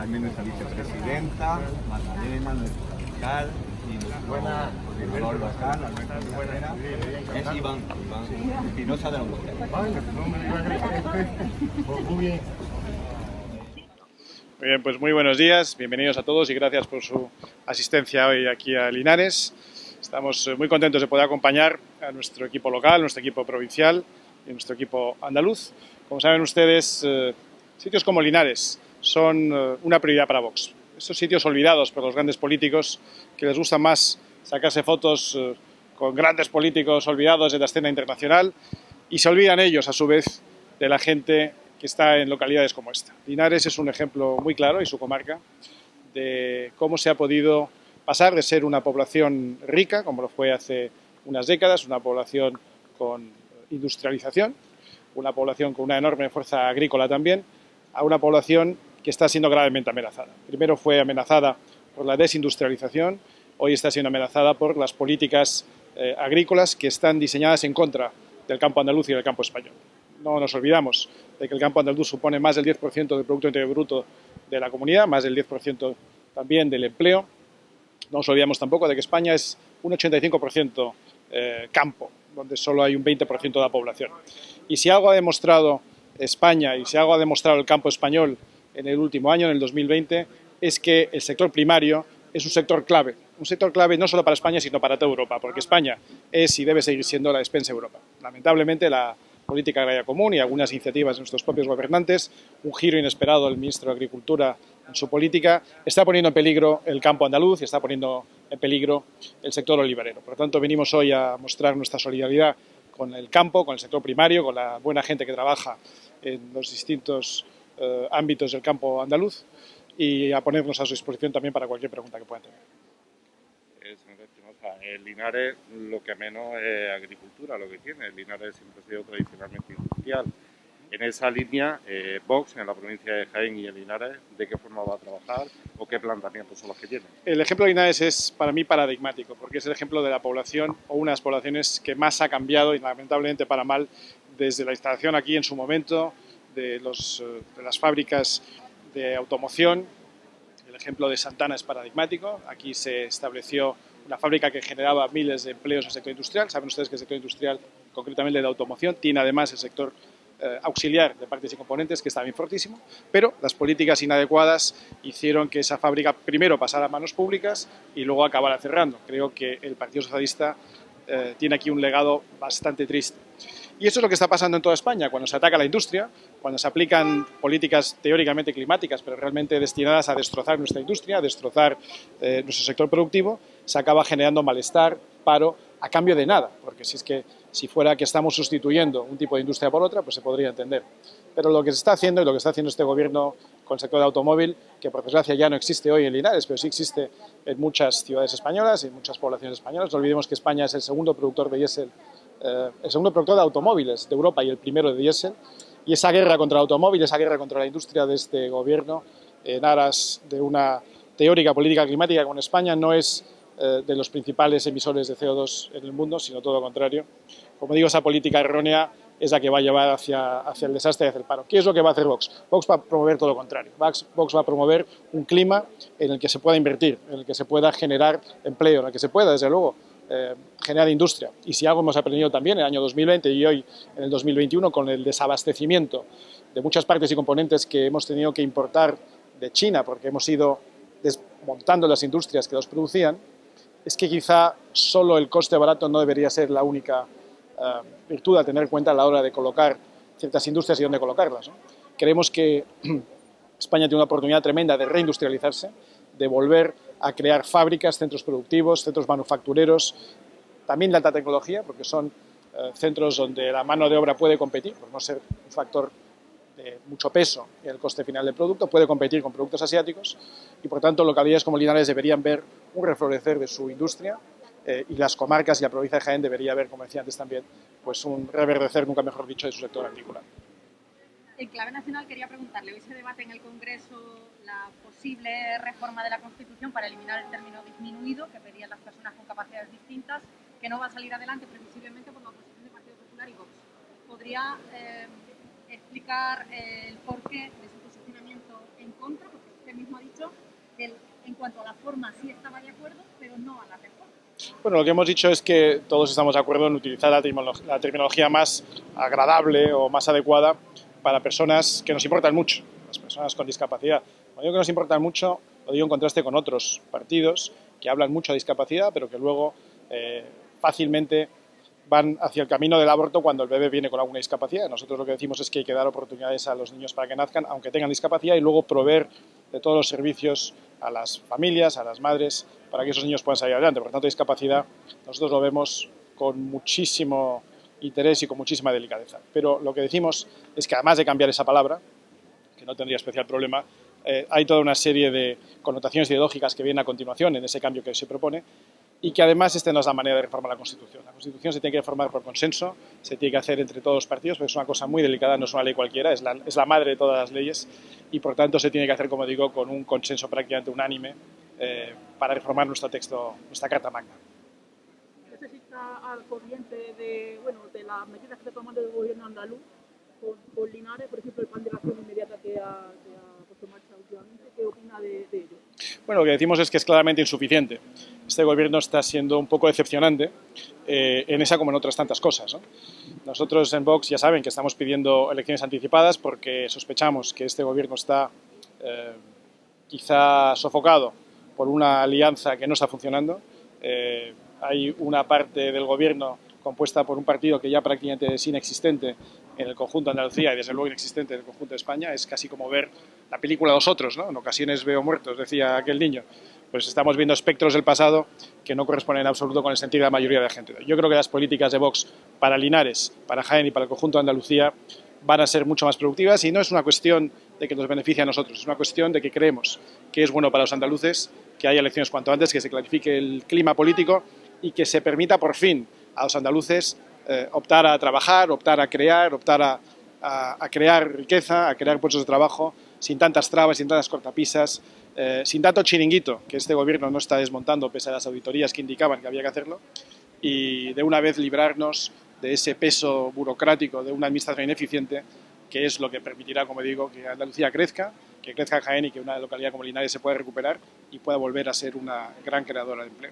también nuestra vicepresidenta, Magdalena, nuestro fiscal y nuestra gobernador local, Alberto Herrera, es Iván Espinosa de la Universidad. Muy bien, pues muy buenos días, bienvenidos a todos y gracias por su asistencia hoy aquí a Linares. Estamos muy contentos de poder acompañar a nuestro equipo local, nuestro equipo provincial y nuestro equipo andaluz. Como saben ustedes, sitios como Linares son una prioridad para Vox. Estos sitios olvidados por los grandes políticos que les gusta más sacarse fotos con grandes políticos olvidados de la escena internacional y se olvidan ellos, a su vez, de la gente que está en localidades como esta. Linares es un ejemplo muy claro, y su comarca, de cómo se ha podido pasar de ser una población rica, como lo fue hace unas décadas, una población con industrialización, una población con una enorme fuerza agrícola también, a una población que está siendo gravemente amenazada. Primero fue amenazada por la desindustrialización, hoy está siendo amenazada por las políticas agrícolas que están diseñadas en contra del campo andaluz y del campo español. No nos olvidamos de que el campo andaluz supone más del 10% del Producto Interior Bruto de la comunidad, más del 10% también del empleo. No nos olvidamos tampoco de que España es un 85% campo, donde solo hay un 20% de la población. Y si algo ha demostrado España y si algo ha demostrado el campo español en el último año, en el 2020, es que el sector primario es un sector clave no solo para España, sino para toda Europa, porque España es y debe seguir siendo la despensa de Europa. Lamentablemente, la política agraria común y algunas iniciativas de nuestros propios gobernantes, un giro inesperado del ministro de Agricultura en su política, está poniendo en peligro el campo andaluz y está poniendo en peligro el sector olivarero. Por lo tanto, venimos hoy a mostrar nuestra solidaridad con el campo, con el sector primario, con la buena gente que trabaja en los distintos ámbitos del campo andaluz y a ponernos a su disposición también para cualquier pregunta que puedan tener. Señor Espinosa, Linares lo que menos es agricultura, lo que tiene. Linares siempre ha sido tradicionalmente industrial. En esa línea, Vox, en la provincia de Jaén y en Linares, ¿de qué forma va a trabajar o qué planteamientos son los que tiene? El ejemplo de Linares es para mí paradigmático, porque es el ejemplo de la población o una de las poblaciones que más ha cambiado y lamentablemente para mal desde la instalación aquí en su momento de las fábricas de automoción. El ejemplo de Santana es paradigmático. Aquí se estableció una fábrica que generaba miles de empleos en el sector industrial. Saben ustedes que el sector industrial, concretamente de automoción, tiene además el sector auxiliar de partes y componentes, que está bien fortísimo, pero las políticas inadecuadas hicieron que esa fábrica primero pasara a manos públicas y luego acabara cerrando. Creo que el Partido Socialista tiene aquí un legado bastante triste. Y eso es lo que está pasando en toda España, cuando se ataca la industria, cuando se aplican políticas teóricamente climáticas, pero realmente destinadas a destrozar nuestra industria, a destrozar nuestro sector productivo, se acaba generando malestar, paro, a cambio de nada, porque si fuera que estamos sustituyendo un tipo de industria por otra, pues se podría entender. Pero lo que se está haciendo y lo que está haciendo este gobierno con el sector de automóvil, que por desgracia ya no existe hoy en Linares, pero sí existe en muchas ciudades españolas y en muchas poblaciones españolas. No olvidemos que España es el segundo productor de diésel, el segundo productor de automóviles de Europa y el primero de diésel, y esa guerra contra el automóvil, esa guerra contra la industria de este gobierno en aras de una teórica política climática con España no es de los principales emisores de CO2 en el mundo, sino todo lo contrario. Como digo, esa política errónea es la que va a llevar hacia el desastre y hacia el paro. ¿Qué es lo que va a hacer Vox? Vox va a promover todo lo contrario. Vox va a promover un clima en el que se pueda invertir, en el que se pueda generar empleo, en el que se pueda, desde luego, generar industria. Y si algo hemos aprendido también en el año 2020 y hoy en el 2021 con el desabastecimiento de muchas partes y componentes que hemos tenido que importar de China porque hemos ido desmontando las industrias que los producían, es que quizá solo el coste barato no debería ser la única virtud a tener en cuenta a la hora de colocar ciertas industrias y dónde colocarlas, ¿no? Creemos que España tiene una oportunidad tremenda de reindustrializarse, de volver a crear fábricas, centros productivos, centros manufactureros, también de alta tecnología, porque son centros donde la mano de obra puede competir, por no ser un factor de mucho peso en el coste final del producto, puede competir con productos asiáticos y, por tanto, localidades como Linares deberían ver un reflorecer de su industria y las comarcas y la provincia de Jaén debería ver, como decía antes también, pues un reverdecer, nunca mejor dicho, de su sector agrícola. En clave nacional quería preguntarle, hoy se debate en el Congreso la posible reforma de la Constitución para eliminar el término disminuido que pedían las personas con capacidades distintas, que no va a salir adelante previsiblemente por la oposición del Partido Popular y Vox. ¿Podría explicar el porqué de su posicionamiento en contra? Porque usted mismo ha dicho, en cuanto a la forma sí estaba de acuerdo, pero no a la reforma. Bueno, lo que hemos dicho es que todos estamos de acuerdo en utilizar la terminología más agradable o más adecuada para personas que nos importan mucho, las personas con discapacidad. Cuando digo que nos importan mucho, lo digo en contraste con otros partidos que hablan mucho de discapacidad, pero que luego fácilmente van hacia el camino del aborto cuando el bebé viene con alguna discapacidad. Nosotros lo que decimos es que hay que dar oportunidades a los niños para que nazcan, aunque tengan discapacidad, y luego proveer de todos los servicios a las familias, a las madres, para que esos niños puedan salir adelante. Por tanto, discapacidad nosotros lo vemos con muchísimo interés y con muchísima delicadeza. Pero lo que decimos es que además de cambiar esa palabra, que no tendría especial problema, hay toda una serie de connotaciones ideológicas que vienen a continuación en ese cambio que se propone, y que además esta no es la manera de reformar la Constitución. La Constitución se tiene que reformar por consenso, se tiene que hacer entre todos los partidos, porque es una cosa muy delicada, no es una ley cualquiera, es la madre de todas las leyes, y por tanto se tiene que hacer, como digo, con un consenso prácticamente unánime para reformar nuestro texto, nuestra Carta Magna. No sé si está al corriente de las medidas que está tomando el gobierno andaluz con Linares, por ejemplo, el plan de acción inmediata que ha puesto en marcha últimamente. ¿Qué opina de ello? Bueno, lo que decimos es que es claramente insuficiente. Este gobierno está siendo un poco decepcionante en esa como en otras tantas cosas, ¿no? Nosotros en Vox ya saben que estamos pidiendo elecciones anticipadas porque sospechamos que este gobierno está quizá sofocado por una alianza que no está funcionando. Hay una parte del gobierno compuesta por un partido que ya prácticamente es inexistente en el conjunto de Andalucía y desde luego inexistente en el conjunto de España. Es casi como ver la película Los Otros, ¿no? En ocasiones veo muertos, decía aquel niño. Pues estamos viendo espectros del pasado que no corresponden en absoluto con el sentido de la mayoría de la gente. Yo creo que las políticas de Vox para Linares, para Jaén y para el conjunto de Andalucía van a ser mucho más productivas, y no es una cuestión de que nos beneficie a nosotros, es una cuestión de que creemos que es bueno para los andaluces que haya elecciones cuanto antes, que se clarifique el clima político y que se permita por fin a los andaluces optar a trabajar, optar a crear, optar a crear riqueza, a crear puestos de trabajo sin tantas trabas, sin tantas cortapisas, sin tanto chiringuito que este gobierno no está desmontando pese a las auditorías que indicaban que había que hacerlo, y de una vez librarnos de ese peso burocrático de una administración ineficiente, que es lo que permitirá, como digo, que Andalucía crezca, que crezca Jaén y que una localidad como Linares se pueda recuperar y pueda volver a ser una gran creadora de empleo.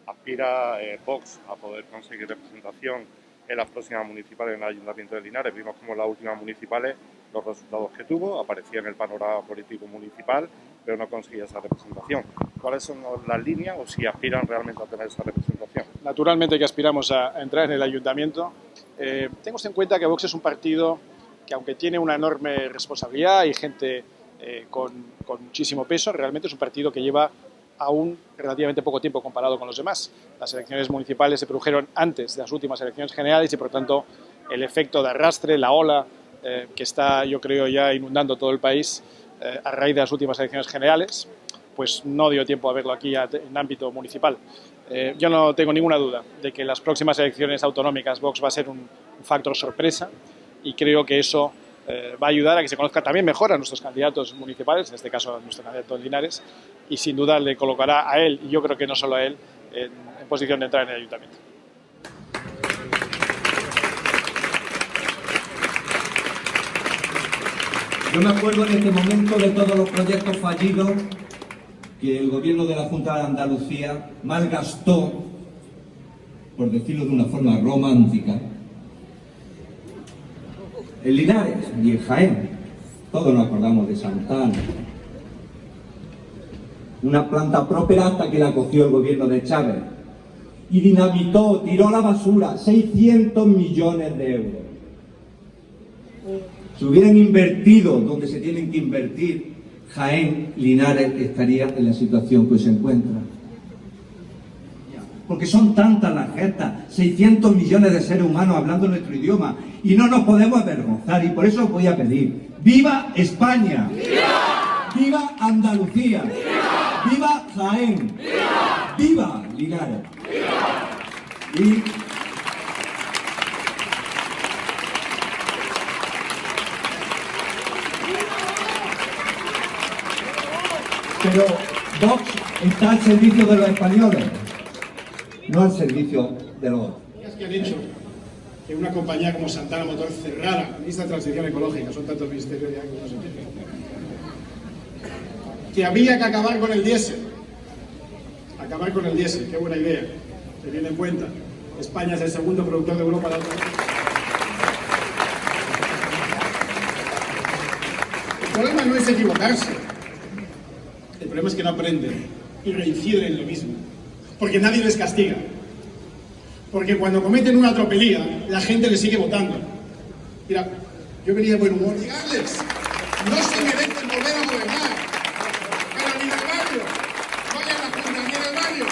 Aspira Vox a poder conseguir representación en las próximas municipales en el Ayuntamiento de Linares. Vimos como en las últimas municipales los resultados que tuvo, aparecía en el panorama político municipal, pero no conseguía esa representación. ¿Cuáles son las líneas o si aspiran realmente a tener esa representación? Naturalmente que aspiramos a entrar en el Ayuntamiento. Tengamos en cuenta que Vox es un partido que, aunque tiene una enorme responsabilidad y gente con muchísimo peso, realmente es un partido que lleva aún relativamente poco tiempo comparado con los demás. Las elecciones municipales se produjeron antes de las últimas elecciones generales y, por tanto, el efecto de arrastre, la ola que está, yo creo, ya inundando todo el país a raíz de las últimas elecciones generales, pues no dio tiempo a verlo aquí en ámbito municipal. Yo no tengo ninguna duda de que en las próximas elecciones autonómicas Vox va a ser un factor sorpresa, y creo que eso va a ayudar a que se conozca también mejor a nuestros candidatos municipales, en este caso a nuestro candidato en Linares, y sin duda le colocará a él, y yo creo que no solo a él, en posición de entrar en el Ayuntamiento. Yo me acuerdo en este momento de todos los proyectos fallidos que el gobierno de la Junta de Andalucía malgastó, por decirlo de una forma romántica, en Linares y en Jaén. Todos nos acordamos de Santana. Una planta próspera hasta que la cogió el gobierno de Chávez y dinamitó, tiró a la basura 600 millones de euros. Si hubieran invertido donde se tienen que invertir, Jaén, Linares estaría en la situación que se encuentra. Porque son tantas las gestas, 600 millones de seres humanos hablando nuestro idioma, y no nos podemos avergonzar, y por eso os voy a pedir: ¡viva España! ¡Viva! ¡Viva Andalucía! ¡Viva! ¡Viva Jaén! ¡Viva! ¡Viva Linares! ¡Viva! Pero Vox está al servicio de los españoles, no al servicio de los otros. Es que han hecho que una compañía como Santana Motor cerrara esta transición ecológica, son tantos ministerios ya que no se entiende. que había que acabar con el diésel. Acabar con el diésel, qué buena idea, teniendo en cuenta. España es el segundo productor de Europa de automóviles. El problema no es equivocarse. El problema es que no aprenden y reinciden en lo mismo. Porque nadie les castiga. Porque cuando cometen una tropelía, la gente les sigue votando. Mira, yo venía de buen humor. Digarles, no se merecen volver a gobernar. Pero ni del barrio, no vayan a la Junta, ni del barrio.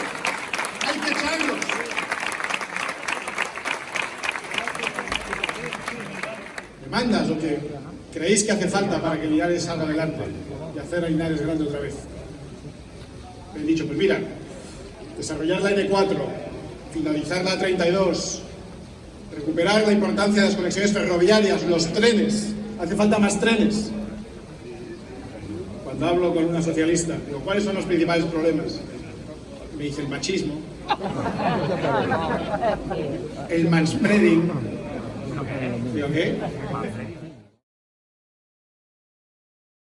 Hay que echarlos. Demandas lo que creéis que hace falta para que Linares salga adelante y hacer a Linares grande otra vez. Me han dicho, pues mira, desarrollar la N4, finalizar la 32, recuperar la importancia de las conexiones ferroviarias, los trenes, hace falta más trenes. Cuando hablo con una socialista, digo, ¿cuáles son los principales problemas? Me dice el machismo, el manspreading. Digo, ¿qué?